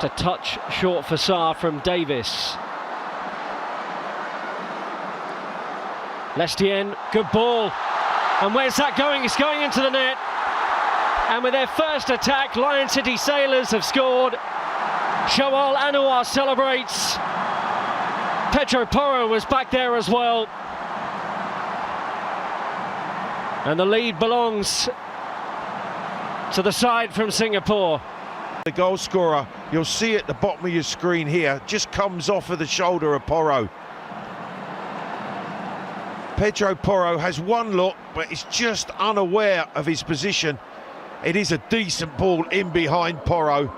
A touch short for Sarr from Davis. Lestienne, good ball. And where's that going? It's going into the net. And with their first attack, Lion City Sailors have scored. Shawal Anwar celebrates. Pedro Porro was back there as well. And the lead belongs to the side from Singapore. The goal scorer, you'll see at the bottom of your screen here, just comes off of the shoulder of Porro. Pedro Porro has one look, but is just unaware of his position. It is a decent ball in behind Porro,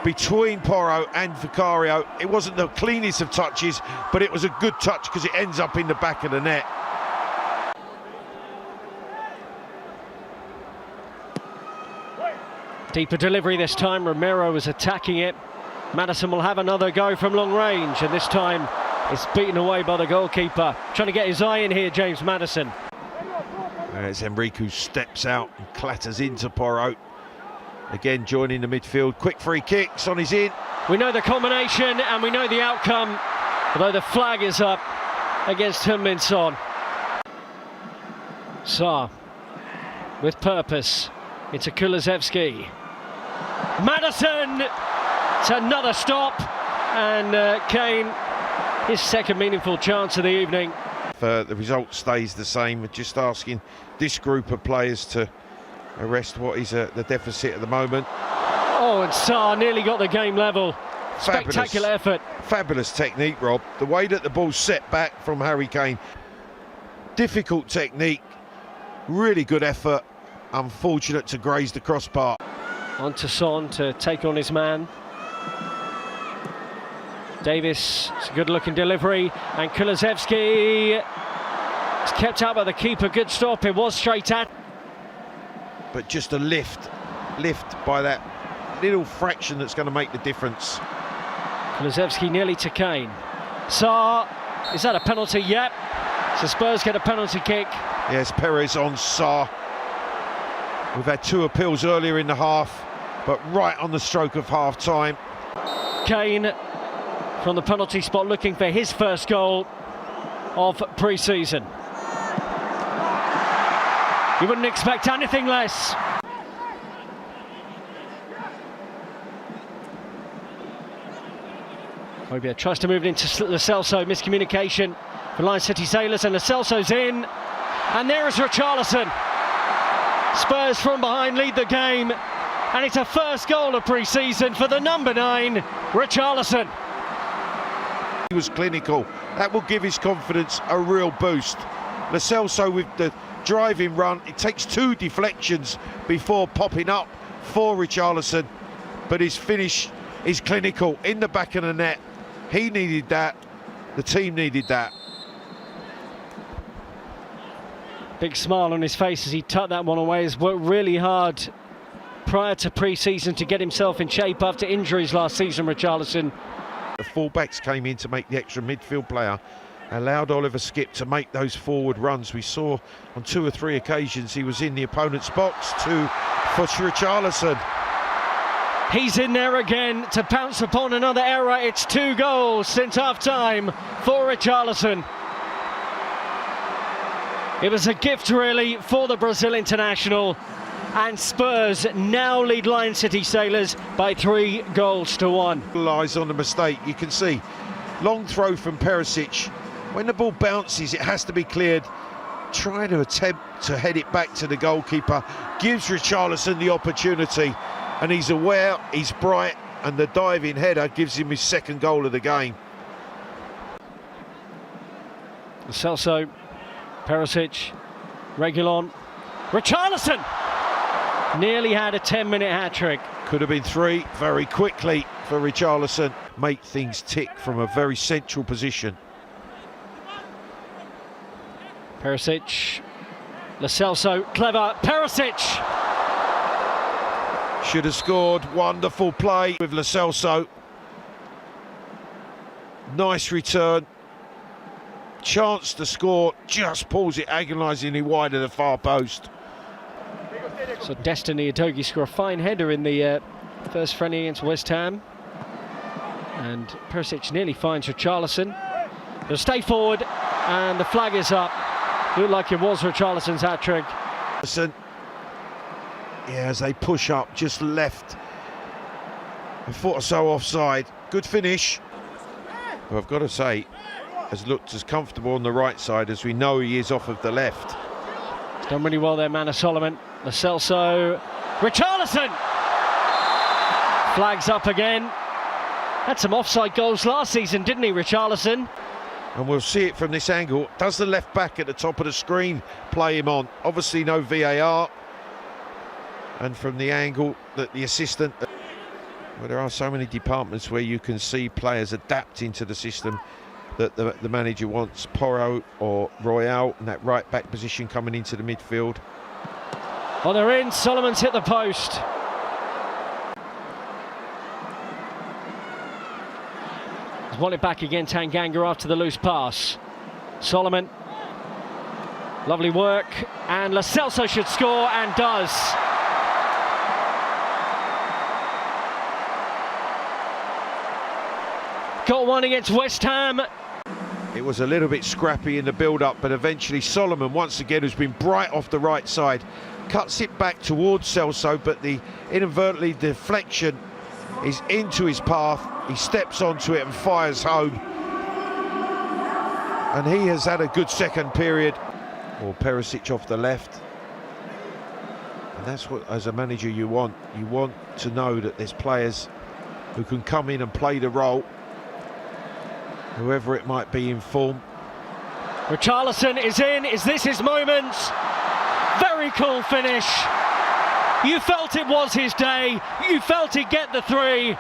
between Porro and Vicario. It wasn't the cleanest of touches, but it was a good touch because it ends up in the back of the net. Deeper delivery this time. Romero was attacking it. Maddison will have another go from long range, and this time it's beaten away by the goalkeeper. Trying to get his eye in here, James Maddison. It's Enrique who steps out and clatters into Porro. Again joining the midfield. Quick free kicks on his in. We know the combination and we know the outcome, although the flag is up against Heung-min Son. Sarr with purpose into Kulusevski. Maddison! It's another stop, and Kane, his second meaningful chance of the evening. The result stays the same. We're just asking this group of players to arrest what is the deficit at the moment. Oh, and Sarr nearly got the game level. Spectacular effort. Fabulous technique, Rob. The way that the ball's set back from Harry Kane. Difficult technique, really good effort. Unfortunate to graze the crossbar. On to Son to take on his man. Davis, it's a good looking delivery, and Kulusevski is kept out by the keeper. Good stop, it was straight at. But just a lift by that little fraction that's going to make the difference. Kulusevski nearly to Kane. Sarr, is that a penalty? Yep. So Spurs get a penalty kick. Yes, Perez on Sarr. We've had two appeals earlier in the half, but right on the stroke of half-time. Kane from the penalty spot looking for his first goal of pre-season. You wouldn't expect anything less. Hobia tries to move it into Lo Celso. Miscommunication for Lion City Sailors, and Lo Celso's in. And there is Richarlison. Spurs from behind lead the game, and it's a first goal of pre-season for the number 9, Richarlison. He was clinical. That will give his confidence a real boost. Lo Celso with the driving run. It takes 2 deflections before popping up for Richarlison, but his finish is clinical in the back of the net. He needed that. The team needed that. Big smile on his face as he tucked that one away. He's worked really hard prior to pre-season to get himself in shape after injuries last season, Richarlison. The full-backs came in to make the extra midfield player, allowed Oliver Skipp to make those forward runs. We saw on 2 or 3 occasions he was in the opponent's box for Richarlison. He's in there again to pounce upon another error. It's 2 goals since half-time for Richarlison. It was a gift, really, for the Brazil international. And Spurs now lead Lion City Sailors by 3 goals to 1. Lies on the mistake. You can see long throw from Perisic. When the ball bounces, it has to be cleared. Trying to attempt to head it back to the goalkeeper gives Richarlison the opportunity, and he's aware, he's bright, and the diving header gives him his 2nd goal of the game. Celso, Perisic, Reguilon, Richarlison! Nearly had a 10-minute hat-trick. Could have been 3 very quickly for Richarlison. Make things tick from a very central position. Perisic, Lo Celso, clever, Perisic! Should have scored. Wonderful play with Lo Celso. Nice return. Chance to score, just pulls it agonisingly wide of the far post. So Destiny Udogie score a fine header in the first friendly against West Ham. And Perisic nearly finds Richarlison. They'll stay forward, and the flag is up. Looked like it was Richarlison's hat-trick. Yeah, as they push up, just left a foot or so offside. Good finish. But I've got to say, has looked as comfortable on the right side as we know he is off of the left. He's done really well there, Manor Solomon. Lo Celso. Richarlison! Flags up again. Had some offside goals last season, didn't he, Richarlison? And we'll see it from this angle. Does the left back at the top of the screen play him on? Obviously no VAR. And from the angle that the assistant... Well, there are so many departments where you can see players adapting to the system that the manager wants. Porro or Royale in that right back position coming into the midfield. Well, they're in. Solomon's hit the post. He's won it back again, Tanganga, after the loose pass. Solomon. Lovely work. And Lo Celso should score, and does. Got one against West Ham. It was a little bit scrappy in the build-up, but eventually Solomon, once again, who's been bright off the right side, cuts it back towards Celso, but the inadvertently deflection is into his path. He steps onto it and fires home. And he has had a good second period. Or Perisic off the left. And that's what, as a manager, you want. You want to know that there's players who can come in and play the role, whoever it might be in form. Richarlison is in. Is this his moment? Very cool finish. You felt it was his day. You felt he'd get the three.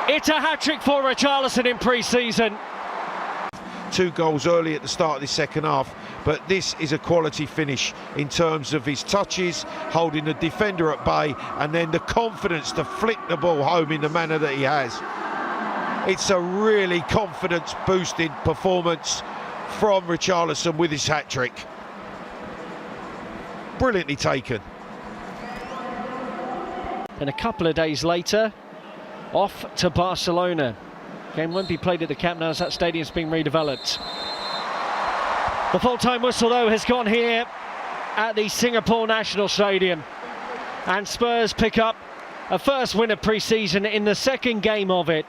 It's a hat-trick for Richarlison in pre-season. 2 goals early at the start of the second half, but this is a quality finish in terms of his touches, holding the defender at bay, and then the confidence to flick the ball home in the manner that he has. It's a really confidence-boosting performance from Richarlison with his hat-trick. Brilliantly taken. And a couple of days later, off to Barcelona. Game won't be played at the Camp Nou as that stadium's being redeveloped. The full-time whistle, though, has gone here at the Singapore National Stadium. And Spurs pick up a first win of pre-season in the second game of it.